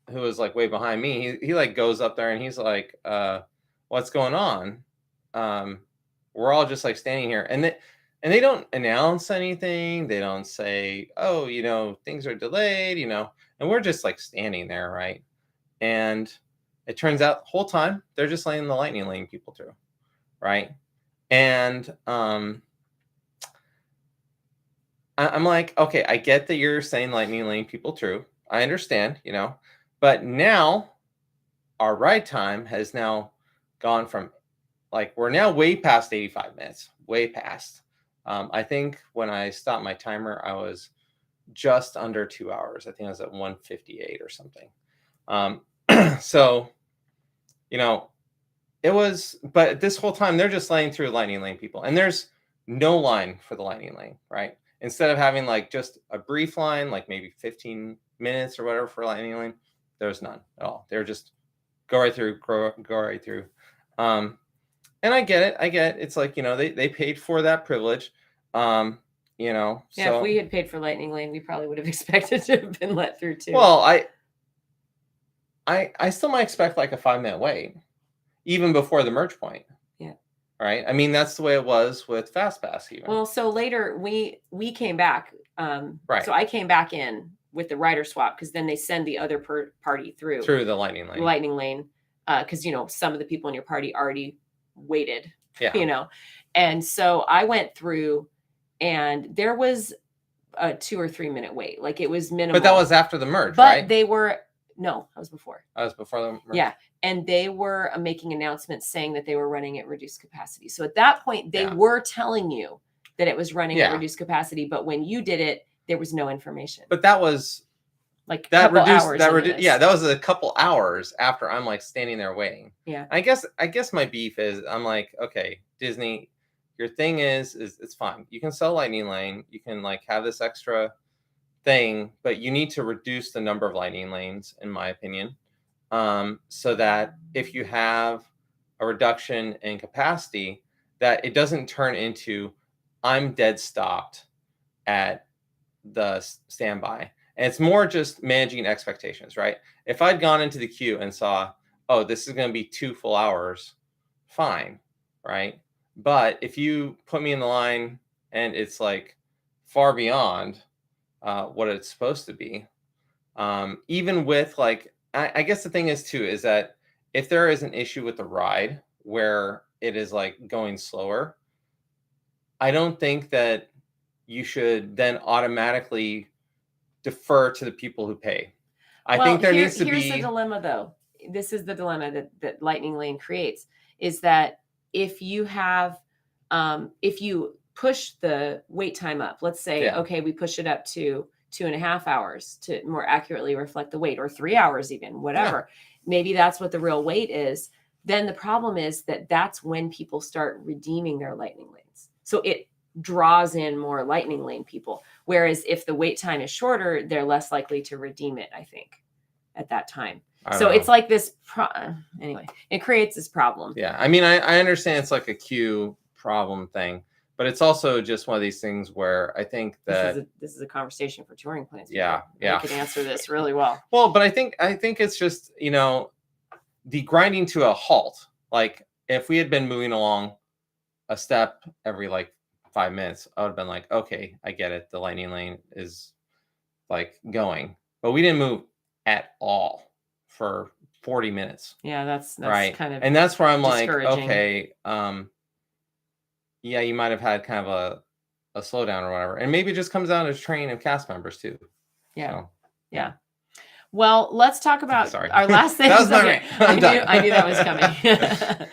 who was like way behind me. He like goes up there and he's like, "What's going on?" We're all just like standing here, and they don't announce anything. They don't say, "Oh, things are delayed," and we're just like standing there, right? And it turns out the whole time they're just letting the Lightning Lane people through, right? And I'm like, okay, I get that you're saying Lightning Lane people through. I understand, but now our ride time has now gone from like we're now way past 85 minutes, way past. I think when I stopped my timer, I was just under 2 hours. I think I was at 1:58 or something. So, it was, but this whole time they're just laying through Lightning Lane people, and there's no line for the Lightning Lane, right? Instead of having like just a brief line, like maybe 15 minutes or whatever for Lightning Lane, there's none at all. They're just go right through. And I get it. It's like, they paid for that privilege. Yeah, so, if we had paid for Lightning Lane, we probably would have expected to have been let through too. Well, I still might expect like a 5-minute wait, even before the merge point. Yeah. Right. I mean, that's the way it was with FastPass even. Well, so later we came back. Right. So I came back in with the rider swap because then they send the other party through the Lightning Lane. Because, some of the people in your party already waited, and so I went through and there was a 2 or 3 minute wait. Like it was minimal. But that was after the merge, but right? they were, no, that was before. That was before the merge. Yeah. And they were making announcements saying that they were running at reduced capacity. So at that point, they were telling you that it was running at reduced capacity. But when you did it, there was no information. But that was like that reduced hours. That was a couple hours after I'm like standing there waiting. Yeah. I guess my beef is I'm like, okay, Disney, your thing is it's fine. You can sell Lightning Lane. You can like have this extra thing, but you need to reduce the number of Lightning Lanes, in my opinion, so that if you have a reduction in capacity, that it doesn't turn into I'm dead stopped at the standby. And it's more just managing expectations, right? If I'd gone into the queue and saw, oh, this is going to be 2 full hours, fine, right? But if you put me in the line and it's like far beyond what it's supposed to be, even with like, I guess the thing is too, is that if there is an issue with the ride where it is like going slower, I don't think that you should then automatically defer to the people who pay. I think there needs to be. Here's the dilemma, though. This is the dilemma that Lightning Lane creates, is that if you have, if you push the wait time up, let's say, okay, we push it up to 2.5 hours to more accurately reflect the wait, or 3 hours even, whatever. Maybe that's what the real wait is. Then the problem is that that's when people start redeeming their Lightning Lanes. So it draws in more Lightning Lane people. Whereas if the wait time is shorter, they're less likely to redeem it, I think, at that time. So it's like this, anyway, it creates this problem. Yeah. I mean, I understand it's like a queue problem thing, but it's also just one of these things where I think that this is a conversation for touring plans. Yeah. You can answer this really well. Well, but I think it's just, the grinding to a halt. Like if we had been moving along a step every like 5 minutes, I would have been like, okay, I get it. The Lightning Lane is like going, but we didn't move at all for 40 minutes. Yeah, that's right. Kind of, and that's where I'm like, okay, yeah, you might have had kind of a slowdown or whatever, and maybe it just comes down to training of cast members too. Yeah, so, yeah. Well, let's talk about our last thing. That was my rant. I knew that was coming.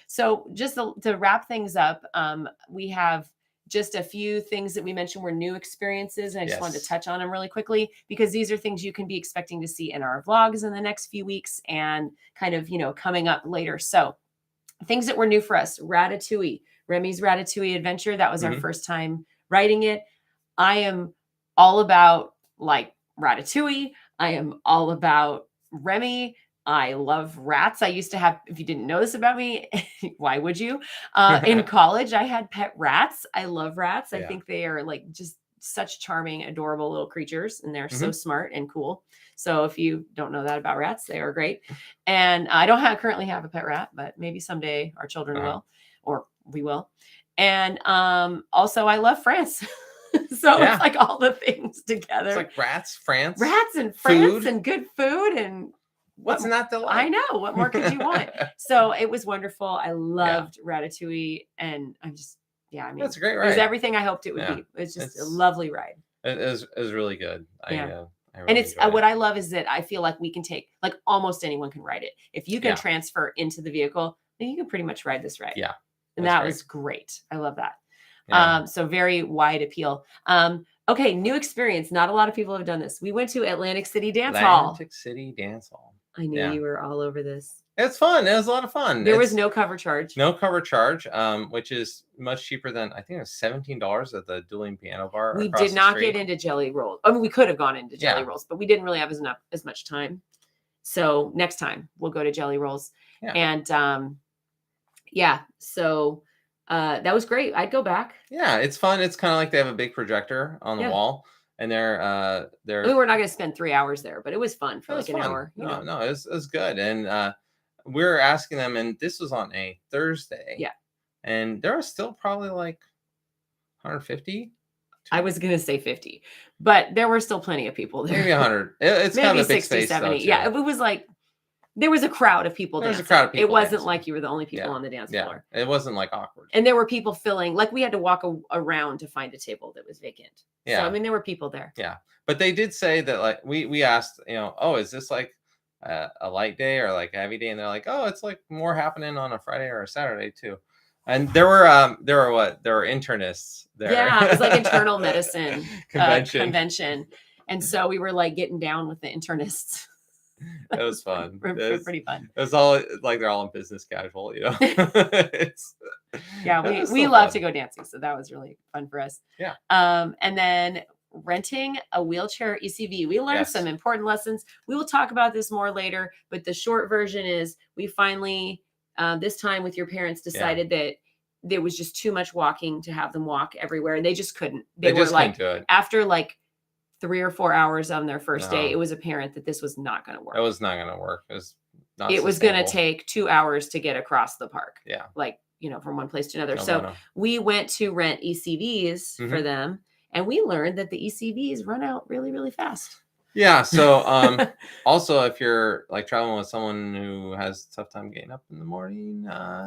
So just to wrap things up, we have just a few things that we mentioned were new experiences. And I just wanted to touch on them really quickly, because these are things you can be expecting to see in our vlogs in the next few weeks and kind of, coming up later. So things that were new for us: Ratatouille, Remy's Ratatouille adventure. That was our first time writing it. I am all about like Ratatouille. I am all about Remy. I love rats. I used to have, if you didn't know this about me, why would you? In college, I had pet rats. I love rats. I think they are like just such charming, adorable little creatures, and they're so smart and cool. So if you don't know that about rats, they are great. And I don't currently have a pet rat, but maybe someday our children will, or we will. And also I love France. So it's like all the things together. It's like rats and France food. And good food, and what's not to like? I know. What more could you want? So it was wonderful. I loved Ratatouille, and I'm just, I mean, that's a great ride. It was everything I hoped it would be. It's just a lovely ride. It was really good. Yeah. I really and it's what I love is that I feel like we can take, like, almost anyone can ride it. If you can transfer into the vehicle, then you can pretty much ride this ride. Yeah. And that was great. I love that. Yeah. So very wide appeal. Okay, new experience. Not a lot of people have done this. We went to Atlantic City Dance Hall. Atlantic City Dance Hall. I knew you were all over this. It's fun. It was a lot of fun. There was no cover charge. No cover charge, which is much cheaper than, I think it was $17 at the Dueling Piano Bar. We did not get into Jelly Rolls. I mean, we could have gone into Jelly Rolls, but we didn't really have as much time. So next time we'll go to Jelly Rolls. Yeah. And so that was great. I'd go back. Yeah, it's fun. It's kind of like they have a big projector on the wall, and they're. I mean, we're not going to spend 3 hours there, but it was fun for like an hour. No, it was good, and we were asking them, and this was on a Thursday. Yeah, and there are still probably like 150. I was going to say 50, but there were still plenty of people there. Maybe 100. It's maybe kind of a big 60, space, 70. Yeah, it was like there was a crowd of people There was dancing. a crowd of people It wasn't dancing. like you were the only people on the dance floor. It wasn't like awkward. And there were people filling, like we had to walk around to find a table that was vacant. Yeah. So, I mean, there were people there. Yeah. But they did say that, like, we asked, oh, is this like a light day or like a heavy day? And they're like, oh, it's like more happening on a Friday or a Saturday too. And there were internists there. Yeah, it was like internal medicine convention. And so we were like getting down with the internists. It was fun. It was pretty fun. It was all like they're all in business casual, we love to go dancing, so that was really fun for us. Yeah. And then renting a wheelchair ECV. We learned some important lessons. We will talk about this more later, but the short version is we finally this time with your parents decided that there was just too much walking to have them walk everywhere, and they just couldn't. They were just like, couldn't do it. After like 3 or 4 hours on their first day, it was apparent that this was not going to work. It was not going to work. It was going to take 2 hours to get across the park. Yeah. Like, from one place to another. We went to rent ECVs for them, and we learned that the ECVs run out really, really fast. Yeah. So also, if you're like traveling with someone who has a tough time getting up in the morning,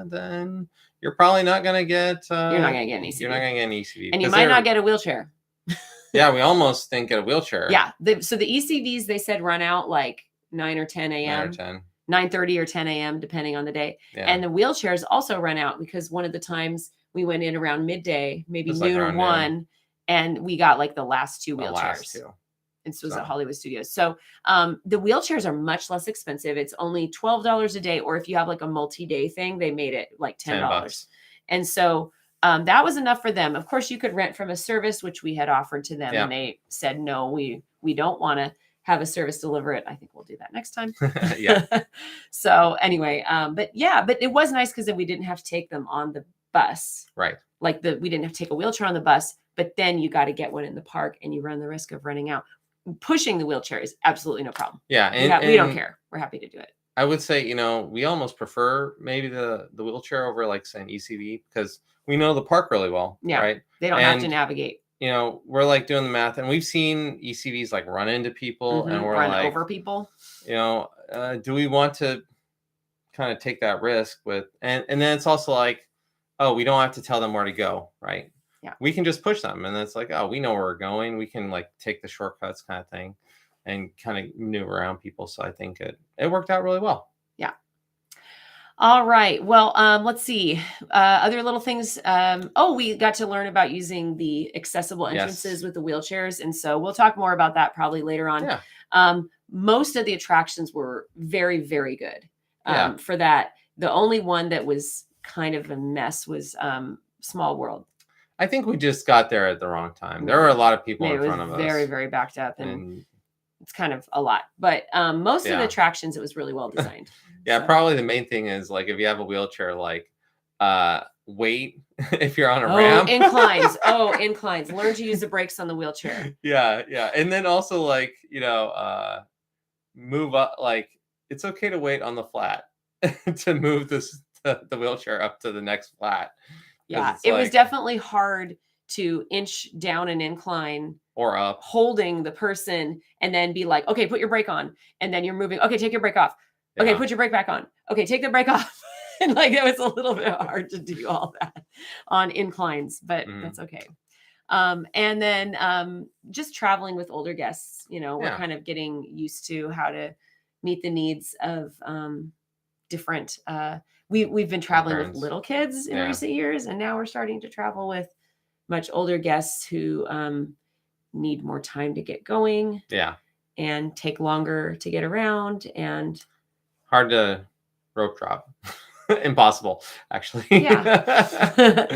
then you're probably not going to get you're not going to get an ECV. You're not going to get an ECV. And you might not get a wheelchair. Yeah, we almost didn't get a wheelchair. Yeah. So the ECVs, they said, run out like 9 or 10 a.m. 9:30 or 10 a.m. depending on the day. Yeah. And the wheelchairs also run out because one of the times we went in around midday, maybe noon or 1, and we got like the last 2 wheelchairs. And this was at Hollywood Studios. So the wheelchairs are much less expensive. It's only $12 a day. Or if you have like a multi-day thing, they made it like $10. And so that was enough for them. Of course, you could rent from a service, which we had offered to them. And they said, no, we don't want to have a service deliver it. I think we'll do that next time. Yeah. So anyway, but it was nice because then we didn't have to take them on the bus. Right. Like we didn't have to take a wheelchair on the bus, but then you got to get one in the park and you run the risk of running out. Pushing the wheelchair is absolutely no problem. Yeah. And we don't care. We're happy to do it. I would say, we almost prefer maybe the wheelchair over like say an ECV because we know the park really well. Yeah. Right. They don't have to navigate. We're like doing the math and we've seen ECVs like run into people and we're run like over people. Do we want to kind of take that risk with, and then it's also like, oh, we don't have to tell them where to go. Right. Yeah. We can just push them. And it's like, oh, we know where we're going. We can like take the shortcuts kind of thing and kind of maneuver around people. So I think it worked out really well. Yeah. All right. Well, let's see. Other little things. We got to learn about using the accessible entrances with the wheelchairs. And so we'll talk more about that probably later on. Yeah. Most of the attractions were very, very good for that. The only one that was kind of a mess was Small World. I think we just got there at the wrong time. There were a lot of people in front of us. Very, very backed up and it's kind of a lot. But most of the attractions, it was really well designed. Yeah, so. Probably the main thing is like if you have a wheelchair, like wait if you're on a ramp. Inclines. Learn to use the brakes on the wheelchair. Yeah. And then also like, move up. Like it's okay to wait on the flat to move the wheelchair up to the next flat. Yeah, it was definitely hard to inch down an incline or up holding the person and then be like, okay, put your brake on. And then you're moving. Okay, take your brake off. Okay, put your brake back on. Okay, take the brake off. And like, it was a little bit hard to do all that on inclines, but that's okay. And then just traveling with older guests, we're kind of getting used to how to meet the needs of different, we've been traveling with little kids in recent years, and now we're starting to travel with much older guests who need more time to get going. Yeah. And take longer to get around and hard to rope drop. Impossible, actually. Yeah.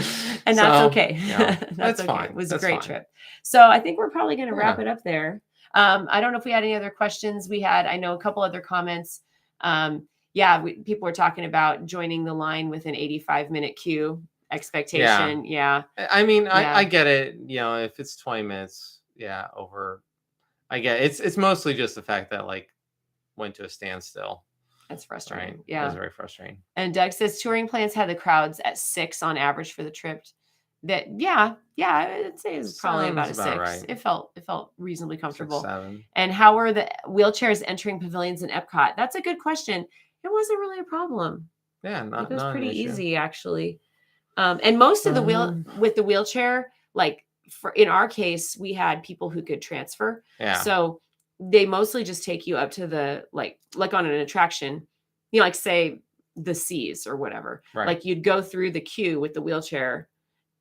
And that's okay. Yeah, that's okay. fine. It was a great trip. So I think we're probably going to wrap it up there. I don't know if we had any other questions. I know a couple other comments. People were talking about joining the line with an 85-minute queue expectation. Yeah. I mean, I get it. If it's 20 minutes, over. I get it. It's mostly just the fact that like went to a standstill. That's frustrating. Right? Yeah. It was very frustrating. And Doug says touring plans had the crowds at 6 on average for the trip. yeah, I'd say it's probably about a Sounds about 6. right. It felt reasonably comfortable. 6, 7. And how were the wheelchairs entering pavilions in Epcot? That's a good question. It wasn't really a problem. Yeah, It was not pretty an issue. easy with the wheelchair, like in our case, we had people who could transfer. Yeah. So they mostly just take you up to the like on an attraction, like say the Seas or whatever. Right. Like you'd go through the queue with the wheelchair,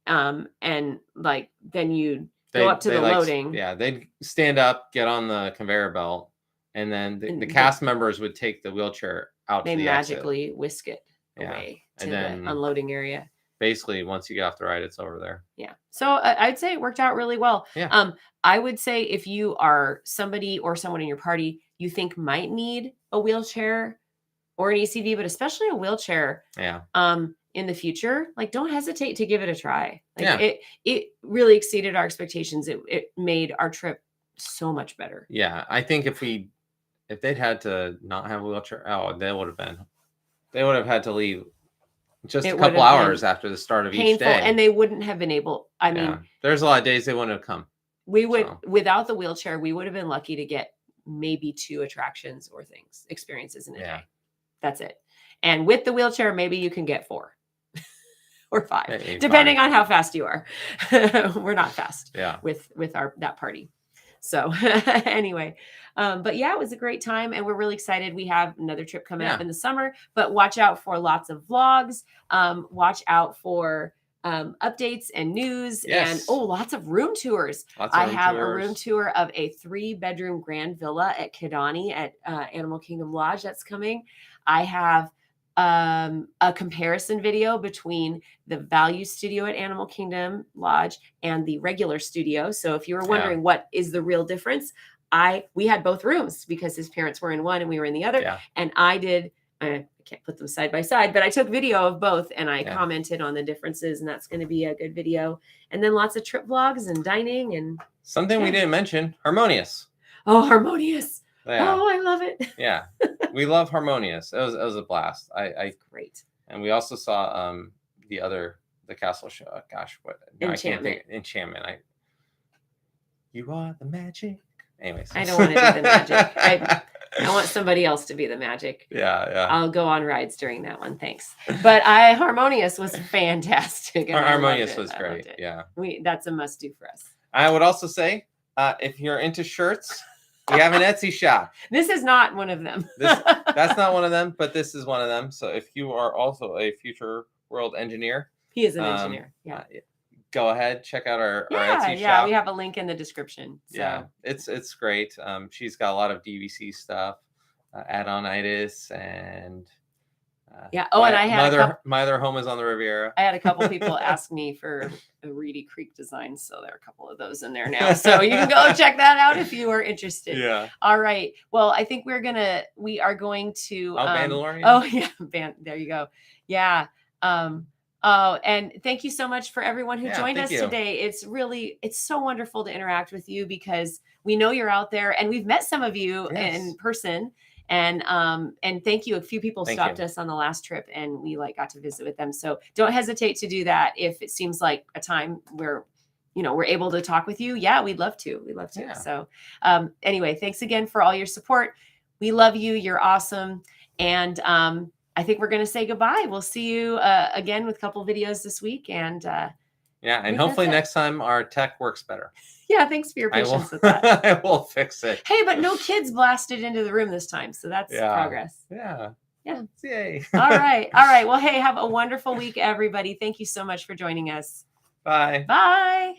and like then you'd go up to the loading. Yeah, they'd stand up, get on the conveyor belt, and then the cast members would take the wheelchair out. They to the magically exit. whisk it away to and then the unloading area. Basically, once you get off the ride, it's over there. Yeah. So I'd say it worked out really well. Yeah. I would say if you are somebody or someone in your party you think might need a wheelchair or an ACV, but especially a wheelchair. Yeah. In the future, like don't hesitate to give it a try. Like yeah. It really exceeded our expectations. It made our trip so much better. Yeah. I think if they'd had to not have a wheelchair, they would have had to leave just a couple hours after the start of each day. And they wouldn't have been able, I mean, there's a lot of days they wouldn't have come. We would, without the wheelchair, we would have been lucky to get maybe 2 attractions or experiences in a day. That's it. And with the wheelchair, maybe you can get 4 or 5, depending on how fast you are. We're not fast with that party. So anyway, but yeah, it was a great time and we're really excited. We have another trip coming up in the summer, but watch out for lots of vlogs. Watch out for updates and news and lots of room tours. I have a room tour of a 3-bedroom grand villa at Kidani at Animal Kingdom Lodge that's coming. I have a comparison video between the value studio at Animal Kingdom Lodge and the regular studio. So if you were wondering what is the real difference, we had both rooms because his parents were in one and we were in the other. And I can't put them side by side, but I took video of both and I commented on the differences, and that's going to be a good video. And then lots of trip vlogs and dining and something we didn't mention, Harmonious. Oh, Harmonious. Yeah. Oh, I love it. Yeah. We love Harmonious. It was a blast. Great. And we also saw the castle show. Gosh, what? No, Enchantment. I can't think. Enchantment. You are the magic. Anyways. I don't want to be the magic. I want somebody else to be the magic. Yeah. I'll go on rides during that one. Thanks. But Harmonious was fantastic. Harmonious was great. Yeah. That's a must do for us. I would also say, if you're into shirts, we have an Etsy shop. This is not one of them. That's not one of them, but this is one of them. So if you are also a future world engineer. He is an engineer. Yeah. Go ahead, check out our Etsy shop. Yeah, we have a link in the description. So. Yeah, it's great. She's got a lot of DVC stuff, add-on-itis, and and I had my other home is on the Riviera. I had a couple people ask me for a Reedy Creek design, so there are a couple of those in there now. So you can go check that out if you are interested. Yeah. All right. Well, I think we are going to. Mandalorian. Oh yeah, there you go. Yeah. And thank you so much for everyone who joined us today. It's so wonderful to interact with you because we know you're out there and we've met some of you in person. And thank you. A few people stopped us on the last trip and we got to visit with them. So don't hesitate to do that. If it seems like a time where, we're able to talk with you. Yeah, we'd love to. We'd love to. Yeah. So anyway, thanks again for all your support. We love you. You're awesome. And I think we're going to say goodbye. We'll see you again with a couple videos this week. And and hopefully next time our tech works better. Yeah, thanks for your patience with that. I will fix it. Hey, but no kids blasted into the room this time. So that's progress. Yeah. Yay. All right. Well, hey, have a wonderful week, everybody. Thank you so much for joining us. Bye. Bye.